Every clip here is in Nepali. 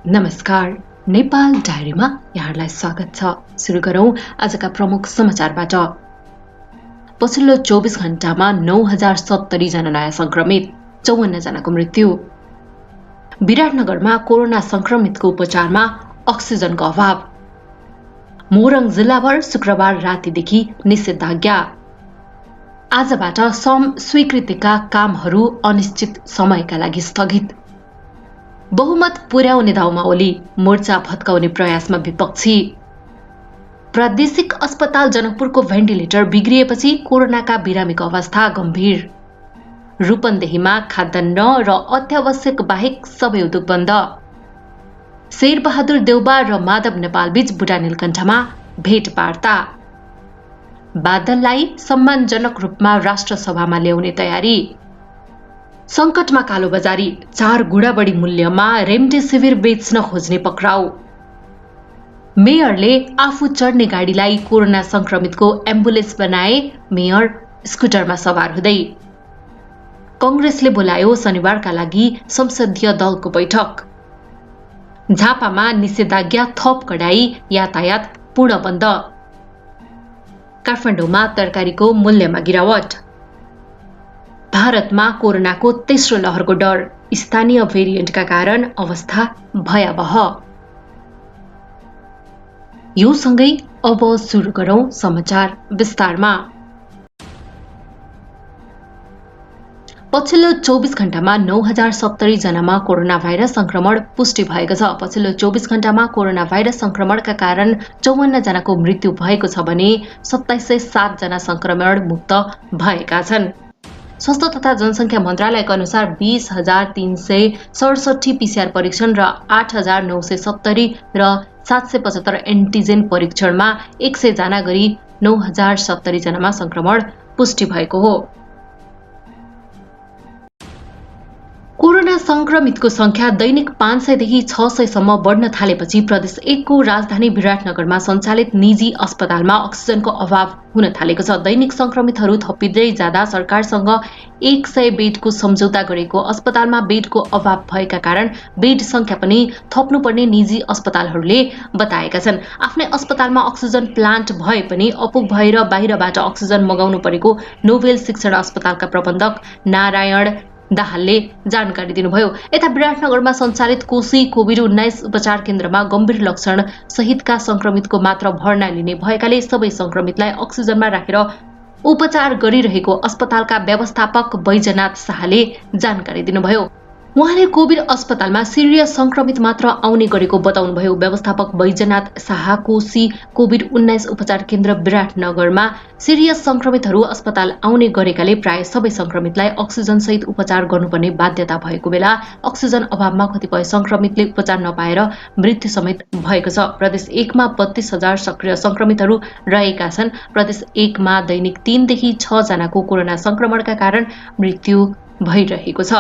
नमस्कार, नेपाल डायरीमा यहाँलाई स्वागत छ। सुरु गरौं आजका प्रमुख समाचारबाट। पछिल्लो 24 घण्टामा 9070 जना नयाँ संक्रमित, 54 जनाको मृत्यु। विराटनगरमा कोरोना संक्रमितको उपचारमा अक्सिजनको अभाव। मोरङ जिल्लाभर शुक्रबार रातिदेखि निषेधाज्ञा। आजबाट सम स्वीकृतिका कामहरू अनिश्चित समयका लागि स्थगित। बहुमत पुर्याउने दाउमा ओली, मोर्चा भत्काउने प्रयासमा विपक्षी। प्रादेशिक अस्पताल जनकपुरको भेन्टिलेटर बिग्रिएपछि कोरोनाका बिरामीको अवस्था गम्भीर। रूपन्देहीमा खाद्यान्न र अत्यावश्यक बाहेक सबै उद्योग बन्द। शेरबहादुर देउबा र माधव नेपाल बीच बुढा नीलकण्ठमा भेटवार्ता। बादललाई सम्मानजनक रूपमा राष्ट्रसभामा ल्याउने तयारी। संकटमा कालोबजारी, 4 गुणा बढी मूल्यमा रेमडेसिभिर बेच्न खोज्ने पक्राउ। मेयरले आफू चढ्ने गाडीलाई कोरोना संक्रमितको एम्बुलेन्स बनाए, मेयर स्कुटरमा सवार हुँदै। कंग्रेसले बोलायो शनिबारका लागि संसदीय दलको बैठक। झापामा निषेधाज्ञा थप कडाई, यातायात पूर्ण बन्द। काठमाडौँमा तरकारीको मूल्यमा गिरावट। भारतमा कोरोनाको तेस्रो लहरको डर, स्थानीय भेरिएन्टका कारण अवस्था भयावह। यो सँगै अब सुरु गरौं समाचार विस्तारमा। पछिल्लो 24 घण्टामा 9070 जनामा कोरोना भाइरस संक्रमण पुष्टि भएको छ। पछिल्लो 24 घण्टामा कोरोना भाइरस संक्रमणका कारण 54 जनाको मृत्यु भएको छ भने 2707 जना संक्रमण मुक्त भएका छन्। स्वास्थ्य तथा जनसङ्ख्या मन्त्रालयका अनुसार 20,367 पीसीआर परीक्षण र 8,970 र 775 एन्टिजेन परीक्षणमा 100 जना गरी 9070 जनामा संक्रमण पुष्टि भएको हो। कोरोना संक्रमितको संख्या दैनिक 500 देखि 600 सम्म बढ्न थालेपछि प्रदेश 1 को राजधानी विराटनगरमा सञ्चालित निजी अस्पतालमा अक्सिजनको अभाव हुन थालेको छ। दैनिक संक्रमितहरू थपिँदै जाँदा सरकारसँग 100 बेडको सम्झौता गरेको अस्पतालमा बेडको अभाव भएका कारण बेड संख्या पनि थप्नुपर्ने निजी अस्पतालहरूले बताएका छन्। आफ्नै अस्पतालमा अक्सिजन प्लान्ट भए पनि अपुग भएर बाहिरबाट अक्सिजन मगाउनु परेको नोभेल शिक्षण अस्पतालका प्रबन्धक नारायण दाहालले जानकारी दिनुभयो। यता विराटनगरमा सञ्चालित कोशी कोभिड-19 उपचार केन्द्रमा गम्भीर लक्षण सहितका संक्रमितको मात्र भर्ना लिने भएकाले सबै संक्रमितलाई अक्सिजनमा राखेर उपचार गरिरहेको अस्पतालका व्यवस्थापक बैजनाथ शाहले जानकारी दिनुभयो। उहाँले कोभिड अस्पतालमा सिरियस संक्रमित मात्र आउने गरेको बताउनुभयो। व्यवस्थापक बैजनाथ शाह कोशी कोभिड-19 उपचार केन्द्र विराटनगरमा सिरियस संक्रमितहरू अस्पताल आउने गरेकाले प्राय सबै संक्रमितलाई अक्सिजन सहित उपचार गर्नुपर्ने बाध्यता भएको बेला अक्सिजन अभावमा कतिपय संक्रमितले उपचार नपाएर मृत्यु समेत भएको छ। प्रदेश 1 मा 32,000 सक्रिय संक्रमितहरू रहेका छन्। प्रदेश 1 मा दैनिक 3 देखि 6 जनाको कोरोना संक्रमणका कारण मृत्यु भइरहेको छ।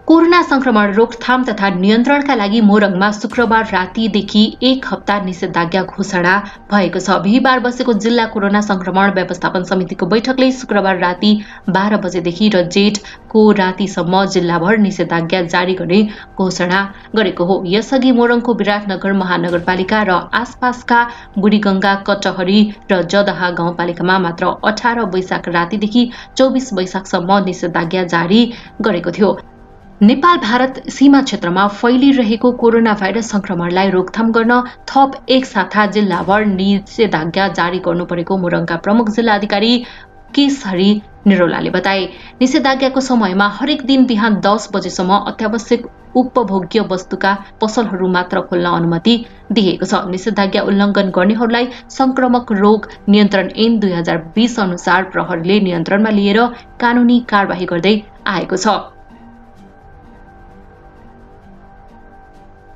कोरोना संक्रमण रोकथाम तथा नियन्त्रणका लागि मोरङमा शुक्रबार रातिदेखि 1 हप्ता निषेधाज्ञा घोषणा भएको छ। बिहीबार बसेको जिल्ला कोरोना संक्रमण व्यवस्थापन समितिको बैठकले शुक्रबार राति 12 बजेदेखि र जेठको रातिसम्म जिल्लाभर निषेधाज्ञा जारी गर्ने घोषणा गरेको हो। यसअघि मोरङको विराटनगर महानगरपालिका र आसपासका बुढीगंगा, कटहरी र जदहा गाउँपालिकामा मात्र 18 वैशाख रातिदेखि 24 वैशाखसम्म निषेधाज्ञा जारी गरेको थियो। नेपाल भारत सीमा क्षेत्रमा फैलिरहेको कोरोना भाइरस संक्रमणलाई रोकथाम गर्न थप एक साता जिल्लाभर निषेधाज्ञा जारी गर्नु परेको मोरङका प्रमुख जिल्ला अधिकारी केशहरी निरोलाले बताए। निषेधाज्ञाको समयमा हरेक दिन बिहान 10 बजेसम्म अत्यावश्यक उपभोग्य वस्तुका पसलहरू मात्र खोल्न अनुमति दिएको छ। निषेधाज्ञा उल्लङ्घन गर्नेहरूलाई संक्रामक रोग नियन्त्रण ऐन 2020 अनुसार प्रहरीले नियन्त्रणमा लिएर कानुनी कारबाही गर्दै आएको छ।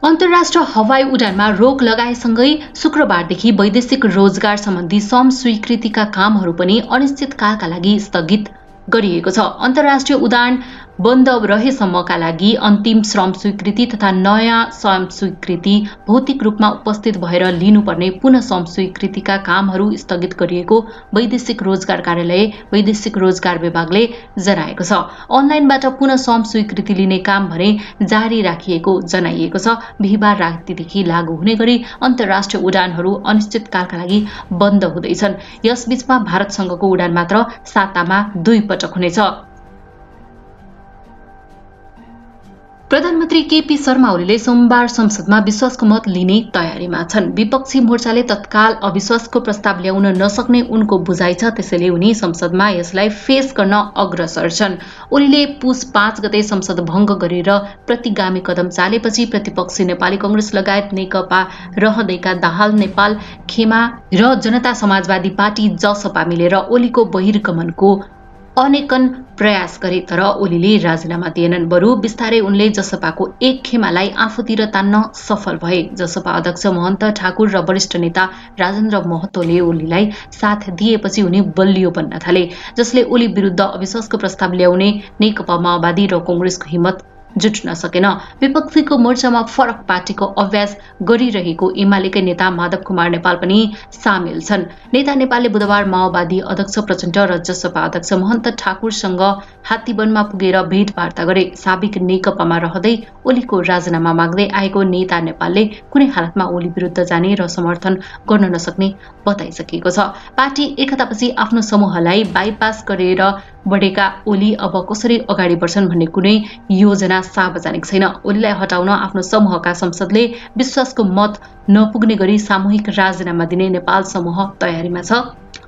अन्तर्राष्ट्रिय हवाई उडानमा रोक लगाएसँगै शुक्रबारदेखि वैदेशिक रोजगार सम्बन्धी सम स्वीकृतिका कामहरू पनि अनिश्चितकालका लागि स्थगित गरिएको छ। अन्तर्राष्ट्रिय उडान बन्द रहेसम्मका लागि अन्तिम श्रम स्वीकृति तथा नयाँ श्रम स्वीकृति भौतिक रूपमा उपस्थित भएर लिनुपर्ने पुनः श्रम स्वीकृतिका कामहरू स्थगित गरिएको वैदेशिक रोजगार कार्यालय वैदेशिक रोजगार विभागले जनाएको छ। अनलाइनबाट पुनः श्रम स्वीकृति लिने काम भने जारी राखिएको जनाइएको छ। बिहिबार रातिदेखि लागू हुने गरी अन्तर्राष्ट्रिय उडानहरू अनिश्चितकालका लागि बन्द हुँदैछन्। यसबीचमा भारतसँगको उडान मात्र सातामा 2 पटक हुनेछ। प्रधानमन्त्री केपी शर्मा ओलीले सोमबार संसदमा विश्वासको मत लिने तयारीमा छन्। विपक्षी मोर्चाले तत्काल अविश्वासको प्रस्ताव ल्याउन नसक्ने उनको बुझाइ छ, त्यसैले उनी संसदमा यसलाई फेस गर्न अग्रसर छन्। ओलीले पुस 5 गते संसद भङ्ग गरेर प्रतिगामी कदम चालेपछि प्रतिपक्षी नेपाली कांग्रेस लगायत नेकपा रहँदैका दाहाल नेपाल खेमा र जनता समाजवादी पार्टी जसपा मिलेर ओलीको बहिर्गमनको अनेकन प्रयास गरे, तर ओलीले राजीनामा दिएनन्। बरु बिस्तारै उनले जसपाको एक खेमालाई आफूतिर तान्न सफल भए। जसपा अध्यक्ष महन्त ठाकुर र वरिष्ठ नेता राजेन्द्र महतोले ओलीलाई साथ दिएपछि उनी बलियो बन्न थाले, जसले ओली विरुद्ध अविश्वासको प्रस्ताव ल्याउने नेकपा माओवादी र कांग्रेसको हिम्मत जुट्न सकेन। विपक्षीको मोर्चामा फरक पार्टीको अभ्यास गरिरहेको एमालेकै नेता माधव कुमार नेपाल पनि सामेल छन्। नेता नेपालले बुधबार माओवादी अध्यक्ष प्रचण्ड र जसपा अध्यक्ष महन्त ठाकुरसँग हात्तीवनमा पुगेर भेटवार्ता गरे। साबिक नेकपामा रहँदै ओलीको राजीनामा माग्दै आएको नेता नेपालले कुनै हालतमा ओली विरुद्ध जाने र समर्थन गर्न नसक्ने बताइसकेको छ। पार्टी एकतापछि आफ्नो समूहलाई बाइपास गरेर बढेका ओली अब कसरी अगाडि बढ्छन् भन्ने कुनै योजना सार्वजनिक छैन। ओलीलाई हटाउन आफ्नो समूहका संसदले विश्वासको मत नपुग्ने गरी सामूहिक राजीनामा दिने नेपाल समूह तयारीमा छ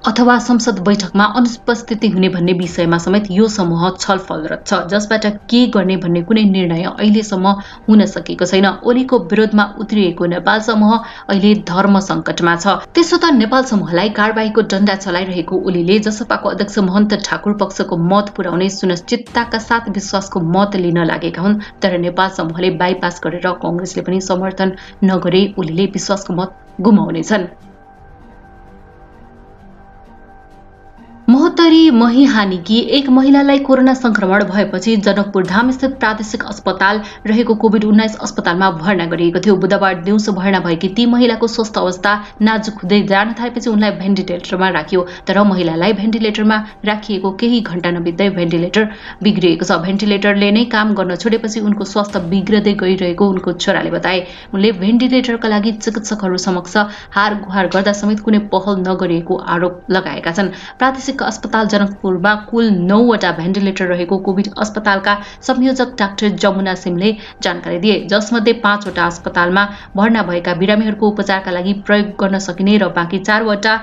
अथवा संसद बैठकमा अनुपस्थिति हुने भन्ने विषयमा समेत यो समूह छलफलरत छ, जसबाट के गर्ने भन्ने कुनै निर्णय अहिलेसम्म हुन सकेको छैन। ओलीको विरोधमा उत्रिएको नेपाल समूह अहिले धर्म संकटमा छ। त्यसो त नेपाल समूहलाई कारबाहीको डण्डा चलाइरहेको ओलीले जसपाको अध्यक्ष महन्त ठाकुर पक्षको मत पुर्याउने सुनिश्चितताका साथ विश्वासको मत लिन लागेका हुन्, तर नेपाल समूहले बाइपास गरेर कांग्रेसले पनि समर्थन नगरे ओलीले विश्वासको मत गुमाउनेछन्। महोत्तरी महिहानीकी एक महिलालाई कोरोना संक्रमण भएपछि जनकपुर धाम स्थित प्रादेशिक अस्पताल रहेको कोभिड-19 अस्पतालमा भर्ना गरिएको थियो। बुधबार दिउँसो भर्ना भएकी ती महिलाको स्वस्थ अवस्था नाजुक हुँदै जान थालेपछि उनलाई भेन्टिलेटरमा राखियो, तर महिलालाई भेन्टिलेटरमा राखिएको केही घण्टा नबित्दै भेन्टिलेटर बिग्रिएको छ। भेन्टिलेटरले नै काम गर्न छोडेपछि उनको स्वास्थ्य बिग्रदै गइरहेको उनको छोराले बताए। उनले भेन्टिलेटरका लागि चिकित्सकहरू समक्ष हार गुहार गर्दा समेत कुनै पहल नगरिएको आरोप लगाएका छन्। प्रादेशिक अस्पताल जनकपुरमा कुल 9 वटा भेन्टिलेटर रहेको कोभिड अस्पतालका संयोजक डाक्टर जमुना सिंहले जानकारी दिए, जसमध्ये 5 वटा अस्पतालमा भर्ना भएका बिरामीहरूको उपचारका लागि प्रयोग गर्न सकिने र बाँकी 4 वटा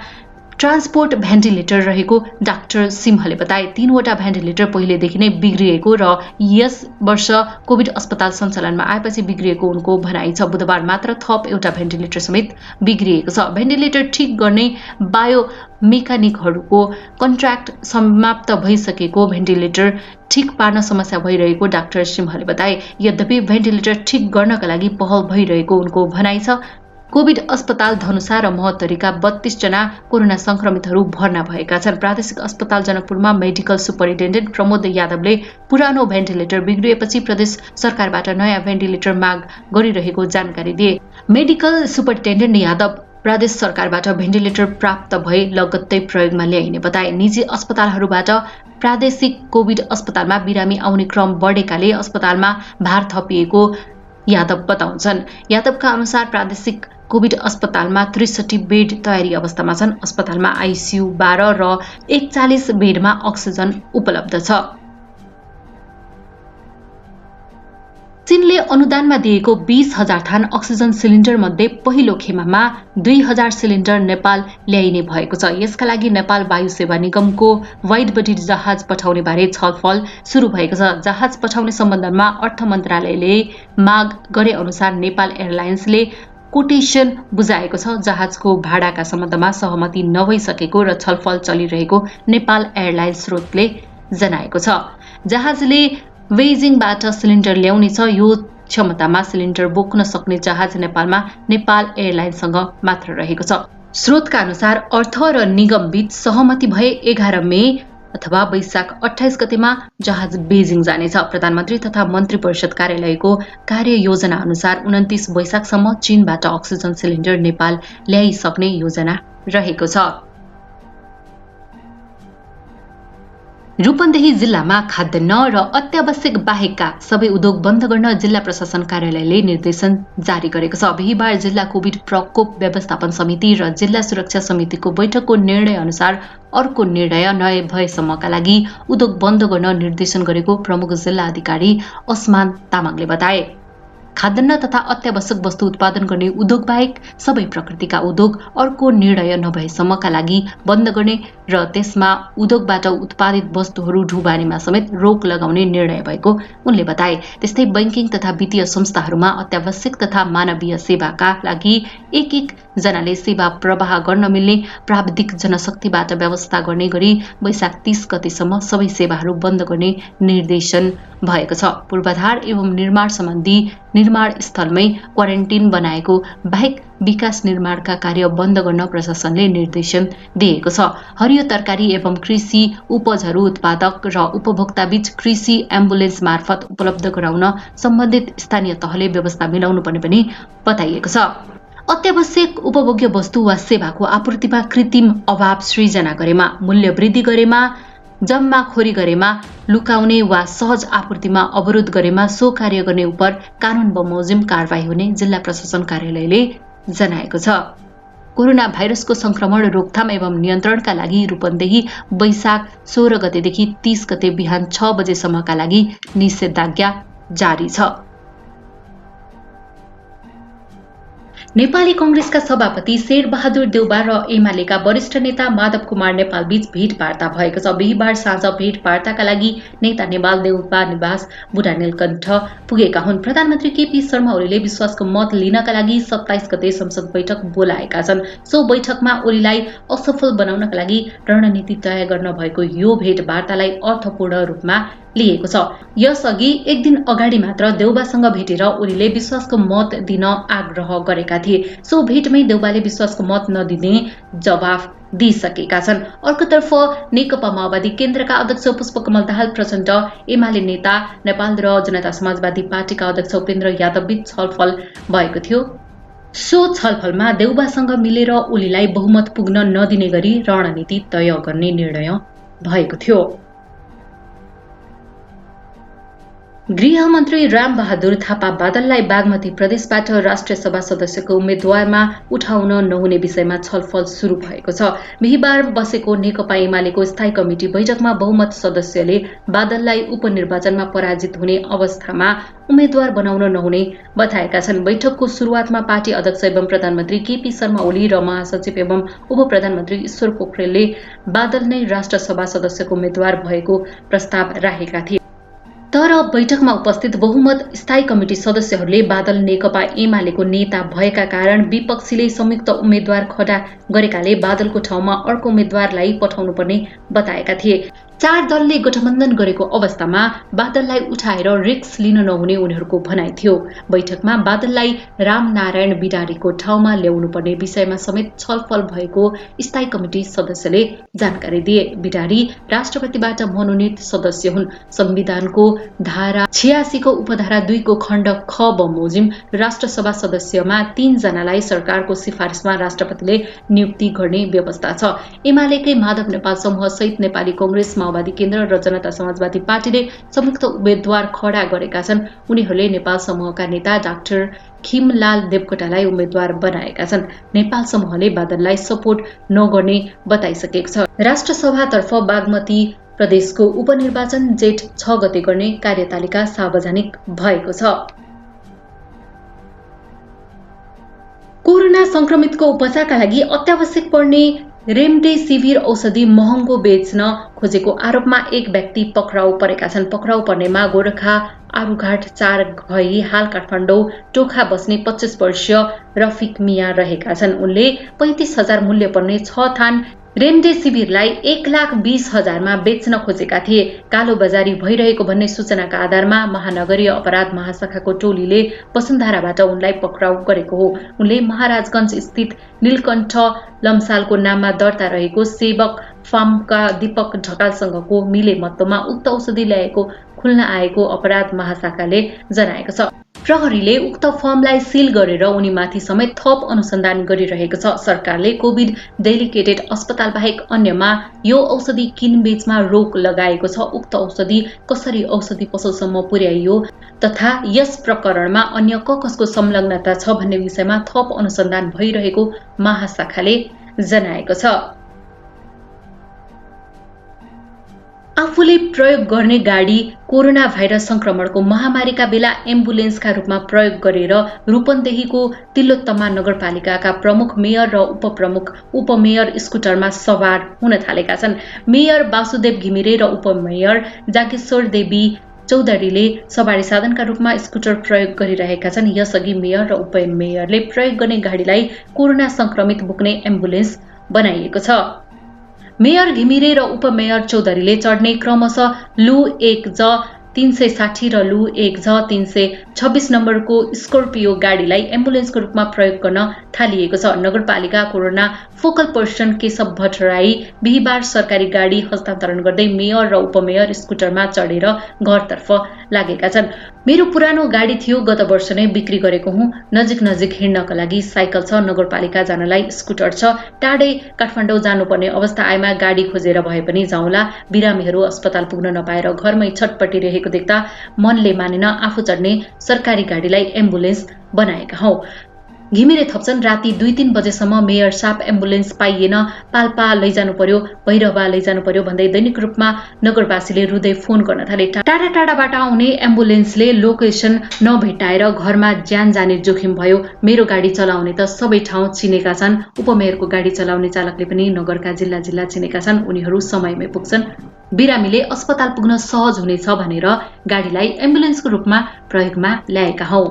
ट्रान्सपोर्ट भेन्टिलेटर रहेको डाक्टर सिंहले बताए। 3 वटा भेन्टिलेटर पहिलेदेखि नै बिग्रिएको र यस वर्ष कोभिड अस्पताल सञ्चालनमा आएपछि बिग्रिएको उनको भनाइ छ। बुधबार मात्र थप एउटा भेन्टिलेटर समेत बिग्रिएको छ। भेन्टिलेटर ठिक गर्ने बायो मेकानिकहरूको कन्ट्र्याक्ट समाप्त भइसकेको भेन्टिलेटर ठिक पार्न समस्या भइरहेको डाक्टर सिंहले बताए। यद्यपि भेन्टिलेटर ठिक गर्नका लागि पहल भइरहेको उनको भनाइ छ। कोभिड अस्पताल धनुषा र महोत्तरीका 32 जना कोरोना संक्रमितहरू भर्ना भएका छन्। प्रादेशिक अस्पताल जनकपुरमा मेडिकल सुपरिन्टेन्डेन्ट प्रमोद यादवले पुरानो भेन्टिलेटर बिग्रिएपछि प्रदेश सरकारबाट नयाँ भेन्टिलेटर माग गरिरहेको जानकारी दिए। मेडिकल सुपरिन्टेन्डेन्ट यादव प्रदेश सरकारबाट भेन्टिलेटर प्राप्त भए लगत्तै प्रयोगमा ल्याइने बताए। निजी अस्पतालहरूबाट प्रादेशिक कोभिड अस्पतालमा बिरामी आउने क्रम बढेकाले अस्पतालमा भार थपिएको यादव बताउँछन्। यादवका अनुसार प्रादेशिक कोभिड अस्पतालमा 63 बेड तयारी अवस्थामा छन्। अस्पतालमा आइसियु 12 र 41 बेडमा अक्सिजन उपलब्ध छ। चीनले अनुदानमा दिएको 20,000 थान अक्सिजन सिलिन्डर मध्ये पहिलो खेमामा 2,000 सिलिन्डर नेपाल ल्याइने भएको छ। यसका लागि नेपाल वायु सेवा निगमको वाइड बडी जहाज पठाउने बारे छलफल सुरु भएको छ। जहाज पठाउने सम्बन्धमा अर्थ मन्त्रालयले माग गरे अनुसार नेपाल एयरलाइन्सले कोटेसन बुझाएको छ। जहाजको भाडाका सम्बन्धमा सहमति नभइसकेको र छलफल चलिरहेको नेपाल एयरलाइन्स स्रोतले जनाएको छ। जहाजले बेइजिङबाट सिलिन्डर ल्याउनेछ। यो क्षमतामा सिलिन्डर बोक्न सक्ने जहाज नेपालमा नेपाल एयरलाइन्ससँग मात्र रहेको छ। स्रोतका अनुसार अर्थ र निगम बीच सहमति भए 11 मे अथवा वैशाख 28 गतेमा जहाज बेजिङ जानेछ। प्रधानमन्त्री तथा मन्त्री परिषद कार्यालयको कार्ययोजना अनुसार 29 वैशाखसम्म चीनबाट अक्सिजन सिलिन्डर नेपाल ल्याइसक्ने योजना रहेको छ। रूपन्देही जिल्लामा खाद्यान्न र अत्यावश्यक बाहेकका सबै उद्योग बन्द गर्न जिल्ला प्रशासन कार्यालयले निर्देशन जारी गरेको छ। बिहीबार जिल्ला कोभिड प्रकोप व्यवस्थापन समिति र जिल्ला सुरक्षा समितिको बैठकको निर्णय अनुसार अर्को निर्णय नभएसम्मका लागि उद्योग बन्द गर्न निर्देशन गरेको प्रमुख जिल्ला अधिकारी अस्मान तामाङले बताए। खाद्यान्न तथा अत्यावश्यक वस्तु उत्पादन गर्ने उद्योग बाहेक सबै प्रकृतिका उद्योग अर्को निर्णय नभएसम्मका लागि बन्द गर्ने र त्यसमा उद्योगबाट उत्पादित वस्तुहरू ढुबानीमा समेत रोक लगाउने निर्णय भएको उनले बताए। त्यस्तै बैंकिङ तथा वित्तीय संस्थाहरूमा अत्यावश्यक तथा मानवीय सेवाका लागि एक जनाले सेवा प्रवाह गर्न मिल्ने प्राविधिक जनशक्तिबाट व्यवस्था गर्ने गरी वैशाख 30 गतेसम्म सबै सेवाहरू बन्द गर्ने निर्देशन भएको छ। पूर्वाधार एवं निर्माण सम्बन्धी निर्माण स्थलमै क्वारेन्टिन बनाएको बाहेक विकास निर्माणका कार्य बन्द गर्न प्रशासनले निर्देशन दिएको छ। हरियो तरकारी एवं कृषि उपजहरू उत्पादक र उपभोक्ताबीच कृषि एम्बुलेन्स मार्फत उपलब्ध गराउन सम्बन्धित स्थानीय तहले व्यवस्था मिलाउनु पर्ने पनि बताइएको छ। अत्यावश्यक उपभोग्य वस्तु वा सेवाको आपूर्तिमा कृत्रिम अभाव सृजना गरेमा, मूल्य वृद्धि गरेमा, जम्माखोरी गरेमा, लुकाउने वा सहज आपूर्तिमा अवरोध गरेमा सो कार्य गर्ने उप कानून बमोजिम कारबाही हुने जिल्ला प्रशासन कार्यालयले जनाएको छ। कोरोना भाइरसको संक्रमण रोकथाम एवं नियन्त्रणका लागि रूपन्देही वैशाख 16 गतेदेखि 30 गते बिहान 6 बजेसम्मका लागि निषेधाज्ञा जारी छ। नेपाली कांग्रेसका सभापति शेरबहादुर देउबा र एमालेका वरिष्ठ नेता माधव कुमार नेपाल बीच भेटवार्ता भएको छ। बिहीबार साँझ भेटवार्ताका लागि नेता नेपाल देउबा निवास बुढा नीलकण्ठ पुगेका हुन्। प्रधानमन्त्री केपी शर्मा ओलीले विश्वासको मत लिनका लागि 27 गते संसद बैठक बोलाएका छन्। सो बैठकमा ओलीलाई असफल बनाउनका लागि रणनीति तय गर्न भएको यो भेटवार्तालाई अर्थपूर्ण रूपमा लिएको छ। यसअघि एक दिन अगाडि मात्र देउबासँग भेटेर ओलीले विश्वासको मत दिन आग्रह गरेका थिए। सो भेटमै देउबाले विश्वासको मत नदिने जवाफ दिइसकेका छन्। अर्कोतर्फ नेकपा माओवादी केन्द्रका अध्यक्ष पुष्पकमल दाहाल प्रचण्ड, एमाले नेता नेपाल र जनता समाजवादी पार्टीका अध्यक्ष उपेन्द्र यादवबीच छलफल भएको थियो। सो छलफलमा देउबासँग मिलेर ओलीलाई बहुमत पुग्न नदिने गरी रणनीति तय गर्ने निर्णय भएको थियो। गृहमन्त्री रामबहादुर थापा बादललाई बागमती प्रदेशबाट राष्ट्रिय सभा सदस्यको उम्मेद्वारमा उठाउन नहुने विषयमा छलफल सुरु भएको छ। बिहीबार बसेको नेकपा एमालेको स्थायी कमिटी बैठकमा बहुमत सदस्यले बादललाई उपनिर्वाचनमा पराजित हुने अवस्थामा उम्मेद्वार बनाउन नहुने बताएका छन्। बैठकको सुरुवातमा पार्टी अध्यक्ष एवं प्रधानमन्त्री केपी शर्मा ओली र महासचिव एवं उपप्रधानमन्त्री ईश्वर पोखरेलले बादल नै राष्ट्र सभा सदस्यको उम्मेद्वार भएको प्रस्ताव राखेका थिए। तर बैठकमा उपस्थित बहुमत स्थायी कमिटी सदस्यहरूले बादल नेकपा एमालेको नेता भएका कारण विपक्षीले संयुक्त उम्मेद्वार खडा गरेकाले बादलको ठाउँमा अर्को उम्मेद्वारलाई पठाउनुपर्ने बताएका थिए। 4 दलले गठबन्धन गरेको अवस्थामा बादललाई उठाएर रिक्स लिन नहुने उनीहरूको भनाइ थियो। बैठकमा बादललाई रामनारायण बिडारीको ठाउँमा ल्याउनुपर्ने विषयमा समेत छलफल भएको स्थायी कमिटी सदस्यले जानकारी दिए। बिडारी राष्ट्रपतिबाट मनोनित सदस्य हुन्। संविधानको धारा 86 को उपधारा 2 को खण्ड ख बमोजिम राष्ट्रसभा सदस्यमा 3 जनालाई सरकारको सिफारिसमा राष्ट्रपतिले नियुक्ति गर्ने व्यवस्था छ। एमालेकै माधव नेपाल समूह सहित नेपाली कांग्रेस, माओवादी केन्द्र र जनता समाजवादी पार्टीले संयुक्त उम्मेद्वार खडा गरेका छन्। उनीहरूले नेपाल समूहका नेता डाक्टर खिमलाल देवकोटालाई उम्मेद्वार बनाएका छन्। नेपाल समूहले बादललाई सपोर्ट नगर्ने बताइसकेको छ। राष्ट्रसभातर्फ बागमती प्रदेशको उपनिर्वाचन जेठ 6 गते गर्ने कार्यतालिका सार्वजनिक भएको छ। कोरोना संक्रमितको उपचारका लागि अत्यावश्यक पर्ने रेमडेसिभिर औषधि महँगो बेच्न खोजेको आरोपमा एक व्यक्ति पक्राउ परेका छन्। पक्राउ पर्नेमा गोरखा आरुघाट 4 भई हाल काठमाडौँ टोखा बस्ने 25 वर्षीय रफिक मिया रहेका छन्। उनले 35,000 मूल्य पर्ने 6 थान रेमडेसिभिरलाई 1,20,000 मा बेच्न खोजेका थिए। कालो बजारी भइरहेको भन्ने सूचनाका आधारमा महानगरीय अपराध महाशाखाको टोलीले वसुन्धराबाट उनलाई पक्राउ गरेको हो। उनले महाराजगञ्ज स्थित नीलकण्ठ लम्सालको नाममा दर्ता रहेको सेवक फार्मका दीपक ढकालसँगको मिलेमत्तोमा उक्त औषधि ल्याएको खुल्न आएको अपराध महाशाखाले जनाएको छ। प्रहरीले उक्त फर्मलाई सिल गरेर उनीमाथि समेत थप अनुसन्धान गरिरहेको छ। सरकारले कोभिड डेलिकेटेड अस्पताल बाहेक अन्यमा यो औषधि किनबेचमा रोक लगाएको छ। उक्त औषधि कसरी औषधि पसलसम्म पुर्याइयो तथा यस प्रकरणमा अन्य कसको संलग्नता छ भन्ने विषयमा थप अनुसन्धान भइरहेको महाशाखाले जनाएको छ। आफूले प्रयोग गर्ने गाडी कोरोना भाइरस संक्रमणको महामारीका बेला एम्बुलेन्सका रूपमा प्रयोग गरेर रूपन्देहीको तिलोत्तमा नगरपालिकाका प्रमुख मेयर र उपप्रमुख उपमेयर स्कुटरमा सवार हुन थालेका छन्। मेयर वासुदेव घिमिरे र उपमेयर जागेश्वर देवी चौधरीले सवारी साधनका रूपमा स्कुटर प्रयोग गरिरहेका छन्। यसअघि मेयर र उपमेयरले प्रयोग गर्ने गाडीलाई कोरोना संक्रमित बोक्ने एम्बुलेन्स बनाइएको छ। मेयर घिमिरे र उपमेयर चौधरीले चढ्ने क्रमशः लु 1 ज 360 र लु 1 ज 326 नम्बरको स्कर्पियो गाडीलाई एम्बुलेन्सको रूपमा प्रयोग गर्न थालिएको छ। नगरपालिका corona focal person Keshav Bhattarai बिहिबार सरकारी गाडी हस्तान्तरण गर्दै मेयर र उपमेयर स्कुटरमा चढेर घरतर्फ लागेका छन्। मेरो पुरानो गाडी थियो, गत वर्ष नै बिक्री गरेको हुँ। नजिक हिँड्नका लागि साइकल छ, नगरपालिका जानलाई स्कुटर छ। टाढै काठमाडौँ जानुपर्ने अवस्था आएमा गाडी खोजेर भए पनि जाउँला। बिरामीहरू अस्पताल पुग्न नपाएर घरमै छटपटिरहेको देख्दा मनले मानेन आफू चढ्ने सरकारी गाडीलाई एम्बुलेन्स बनाएका हौ। घिमिरे थप्छन्, राति 2-3 बजेसम्म मेयर साप एम्बुलेन्स पाइएन, पाल्पा लैजानु पर्यो, भैरवा लैजानु पर्यो भन्दै दैनिक रूपमा नगरवासीले रुँदै फोन गर्न थाले। टाढाबाट आउने एम्बुलेन्सले लोकेसन नभेटाएर घरमा ज्यान जाने जोखिम भयो। मेरो गाडी चलाउने त सबै ठाउँ चिनेका छन्। उपमेयरको गाडी चलाउने चालकले पनि नगरका जिल्ला चिनेका छन्। उनीहरू समयमै पुग्छन्। बिरामीले अस्पताल पुग्न सहज हुनेछ भनेर गाडीलाई एम्बुलेन्सको रूपमा प्रयोगमा ल्याएका हौ।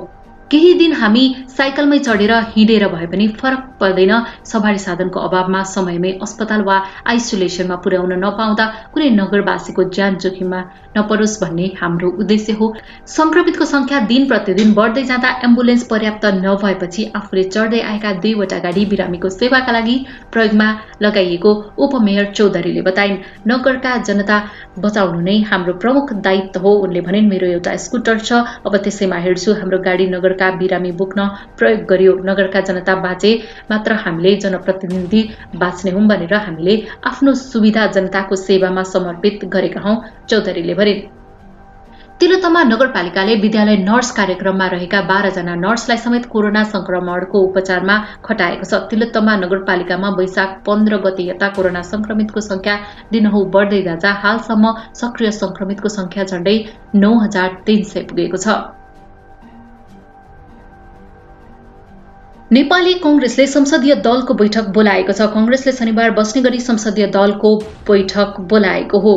केही दिन हामी साइकलमै चढेर हिँडेर भए पनि फरक पर्दैन। सवारी साधनको अभावमा समयमै अस्पताल वा आइसोलेसनमा पुर्याउन नपाउँदा कुनै नगरवासीको ज्यान जोखिममा नपरोस् भन्ने हाम्रो उद्देश्य हो। संक्रमितको संख्या दिन प्रतिदिन बढ्दै जाँदा एम्बुलेन्स पर्याप्त नभएपछि आफूले चढ्दै आएका 2वटा गाडी बिरामीको सेवाका लागि प्रयोगमा लगाइएको उपमेयर चौधरीले बताइन्। नगरका जनता बचाउनु नै हाम्रो प्रमुख दायित्व हो उनले भनिन्। मेरो एउटा स्कुटर छ, अब त्यसैमा हिँड्छु। हाम्रो गाडी नगरका बिरामी बोक्न प्रयोग गरियो। नगरका जनता बाँचे मात्र हामीले जनप्रतिनिधि बाँच्ने हुँ भनेर हामीले आफ्नो सुविधा जनताको सेवामा समर्पित गरेका हौं, चौधरीले भनिन्। तिलोत्तमा नगरपालिकाले विद्यालय नर्स कार्यक्रममा रहेका 12 जना नर्सलाई समेत कोरोना संक्रमणको उपचारमा खटाएको छ। तिलोत्तमा नगरपालिकामा वैशाख 15 गते यता कोरोना संक्रमितको संख्या दिनहुँ बढ्दै जाँदा हालसम्म सक्रिय संक्रमितको संख्या झण्डै 9300 पुगेको छ। नेपाली कांग्रेसले संसदीय दलको बैठक बोलाएको छ। कांग्रेसले शनिबार बस्ने गरी संसदीय दलको बैठक बोलाएको हो।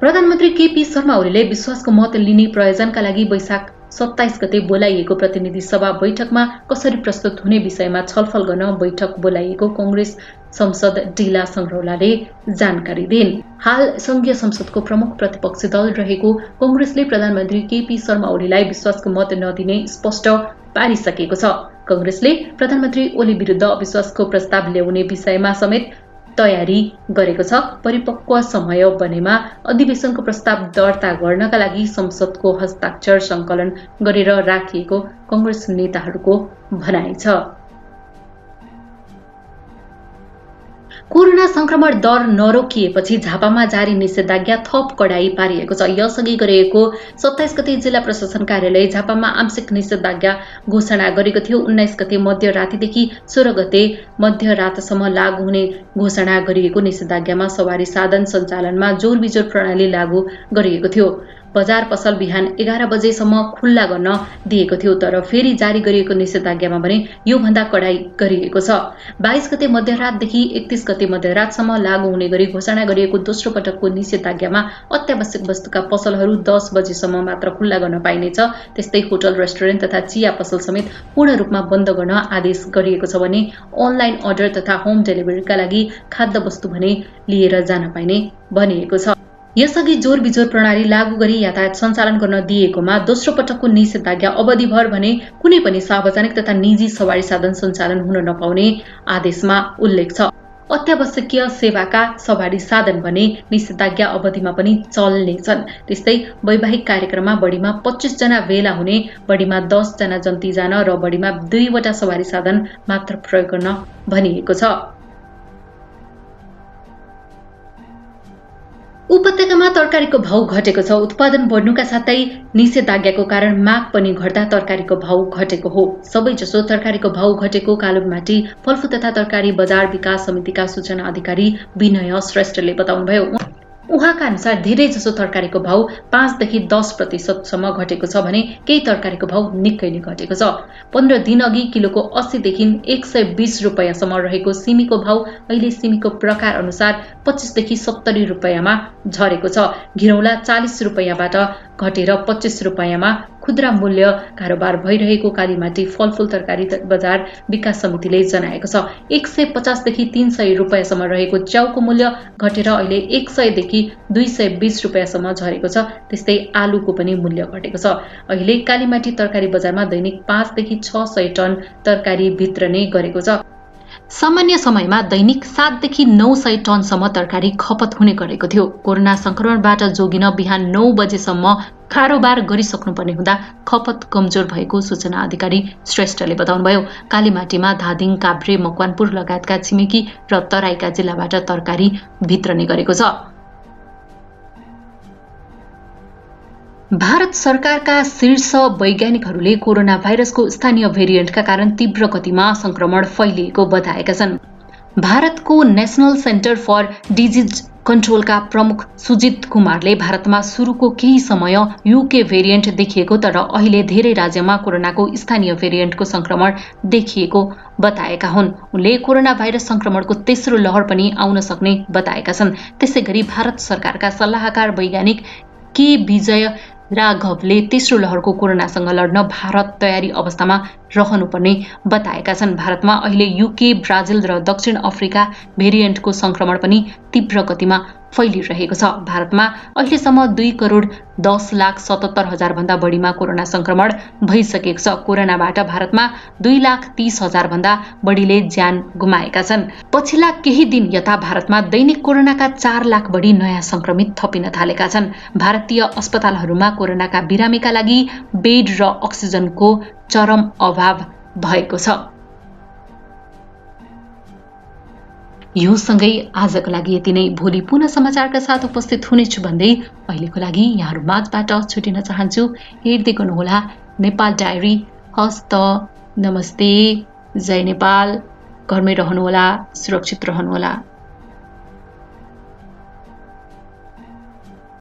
प्रधानमन्त्री केपी शर्मा ओलीले विश्वासको मत लिने प्रयोजनका लागि वैशाख 27 गते बोलाइएको प्रतिनिधि सभा बैठकमा कसरी प्रस्तुत हुने विषयमा छलफल गर्न बैठक बोलाइएको कांग्रेस संसद ढिला संग्रौलाले जानकारी दिइन्। हाल संघीय संसदको प्रमुख प्रतिपक्षी दल रहेको कांग्रेसले प्रधानमन्त्री केपी शर्मा ओलीलाई विश्वासको मत नदिने स्पष्ट पारिसकेको छ। कांग्रेसले प्रधानमन्त्री ओली विरुद्ध अविश्वासको प्रस्ताव ल्याउने विषयमा समेत तयारी गरेको छ। परिपक्व समय बनेमा अधिवेशनको प्रस्ताव दर्ता गर्नका लागि संसदको हस्ताक्षर संकलन गरेर राखिएको कांग्रेस नेताहरूको भनाइ छ। कोरोना संक्रमण दर नरोकिएपछि झापामा जारी निषेधाज्ञा थप कडाई पारिएको छ। यसअघि गरिएको 27 गते जिल्ला प्रशासन कार्यालय झापामा आंशिक निषेधाज्ञा घोषणा गरेको थियो। 19 गते मध्यरातिदेखि 16 गते मध्यरातसम्म लागू हुने घोषणा गरिएको निषेधाज्ञामा सवारी साधन सञ्चालनमा जोरबिजोर प्रणाली लागू गरिएको थियो। बजार पसल बिहान 11 बजेसम्म खुल्ला गर्न दिएको थियो, तर फेरि जारी गरिएको निषेधाज्ञामा भने यो भन्दा कडाई गरिएको छ। 22 गते मध्यरातदेखि 31 गते मध्यरातसम्म लागू हुने गरी घोषणा गरिएको दोस्रो पटकको निषेधाज्ञामा अत्यावश्यक वस्तुका पसलहरू 10 बजेसम्म मात्र खुल्ला गर्न पाइनेछ। त्यस्तै होटल, रेस्टुरेन्ट तथा चिया पसल समेत पूर्ण रूपमा बन्द गर्न आदेश गरिएको छ भने अनलाइन अर्डर तथा होम डेलिभरीका लागि खाद्य वस्तु भने लिएर जान पाइने भनिएको छ। यसअघि जोरबिजोर प्रणाली लागू गरी यातायात सञ्चालन गर्न दिएकोमा दोस्रो पटकको निषेधाज्ञा अवधिभर भने कुनै पनि सार्वजनिक तथा निजी सवारी साधन सञ्चालन हुन नपाउने आदेशमा उल्लेख छ। अत्यावश्यकीय सेवाका सवारी साधन भने निषेधाज्ञा अवधिमा पनि चल्नेछन्। त्यस्तै वैवाहिक कार्यक्रममा बढीमा 25 जना भेला हुने, बढीमा 10 जना जन्ती जान र बढीमा 2 वटा सवारी साधन मात्र प्रयोग गर्न भनिएको छ। उपत्यकामा तरकारीको भाउ घटेको छ। उत्पादन बढ्नुका साथै निषेधाज्ञाको कारण माग पनि घट्दा तरकारीको भाउ घटेको हो। सबैजसो तरकारीको भाउ घटेको कालुमाटी फलफुल तथा तरकारी बजार विकास समितिका सूचना अधिकारी विनय श्रेष्ठले बताउनुभयो। उहाँका अनुसार धेरै जसो तरकारीको भाउ 5 देखि 10% सम्म घटेको छ भने केही तरकारीको भाउ निकै नै घटेको छ। 15 दिन अघि किलोको 80 देखि 120 रुपैयाँसम्म रहेको सिमीको भाउ अहिले सिमीको प्रकार अनुसार 25 देखि 70 रुपैयाँमा झरेको छ। घिरौँला 40 रुपैयाँबाट घटेर 25 रुपैयाँमा खुद्रा मूल्य कारोबार भइरहेको कालीमाटी फलफुल तरकारी बजार विकास समितिले जनाएको छ। 150 देखि 300 रुपैयाँसम्म रहेको च्याउको मूल्य घटेर अहिले 100 देखि 220 रुपैयाँसम्म झरेको छ। त्यस्तै आलुको पनि मूल्य घटेको छ। अहिले कालीमाटी तरकारी बजारमा दैनिक 5 देखि 600 टन तरकारी वितरण गरेको छ। सामान्य समयमा दैनिक 7 देखि 900 टनसम्म तरकारी खपत हुने गरेको थियो। कोरोना संक्रमणबाट जोगिन बिहान 9 बजेसम्म कारोबार गरिसक्नुपर्ने हुँदा खपत कमजोर भएको सूचना अधिकारी श्रेष्ठले बताउनुभयो। कालीमाटीमा धादिङ, काभ्रे, मकवानपुर लगायतका छिमेकी र तराईका जिल्लाबाट तरकारी वितरण गरेको छ। भारत सरकारका शीर्ष वैज्ञानिकहरूले कोरोना भाइरसको स्थानीय भेरिएन्टका कारण तीव्र गतिमा संक्रमण फैलिएको बताएका छन्। भारतको नेशनल सेन्टर फर डिजिज कन्ट्रोलका प्रमुख सुजित कुमारले भारतमा सुरुको केही समय युके भेरिएन्ट देखिएको तर अहिले धेरै राज्यमा कोरोनाको स्थानीय भेरिएन्टको संक्रमण देखिएको बताएका हुन्। उनले कोरोना भाइरस संक्रमणको तेस्रो लहर पनि आउन सक्ने बताएका छन्। त्यसैगरी भारत सरकारका सल्लाहकार वैज्ञानिक के विजय राघवले तेस्रो लहरको कोरोनासँग लड्न भारत तयारी अवस्थामा रहनुपर्ने बताएका छन्। भारतमा अहिले युके, ब्राजिल र दक्षिण अफ्रिका भेरिएन्टको संक्रमण पनि तीव्र गतिमा फैलिरहेको छ। भारतमा अहिलेसम्म 2,10,77,000 भन्दा बढीमा कोरोना संक्रमण भइसकेको छ। कोरोनाबाट भारतमा 2,30,000 भन्दा बढीले ज्यान गुमाएका छन्। पछिल्ला केही दिन यता भारतमा दैनिक कोरोनाका 4 लाख बढी नयाँ संक्रमित थपिन थालेका छन्। भारतीय अस्पतालहरूमा कोरोनाका बिरामीका लागि बेड र अक्सिजनको चरम अभाव भएको छ। यो सँगै आजको लागि यति नै। भोलि पुनः समाचारका साथ उपस्थित हुनेछु भन्दै अहिलेको लागि यहाँहरू माझबाट छुटिन चाहन्छु। हेर्दै गर्नुहोला नेपाल डायरी। हस्त नमस्ते, जय नेपाल। घरमै रहनुहोला, सुरक्षित रहनुहोला।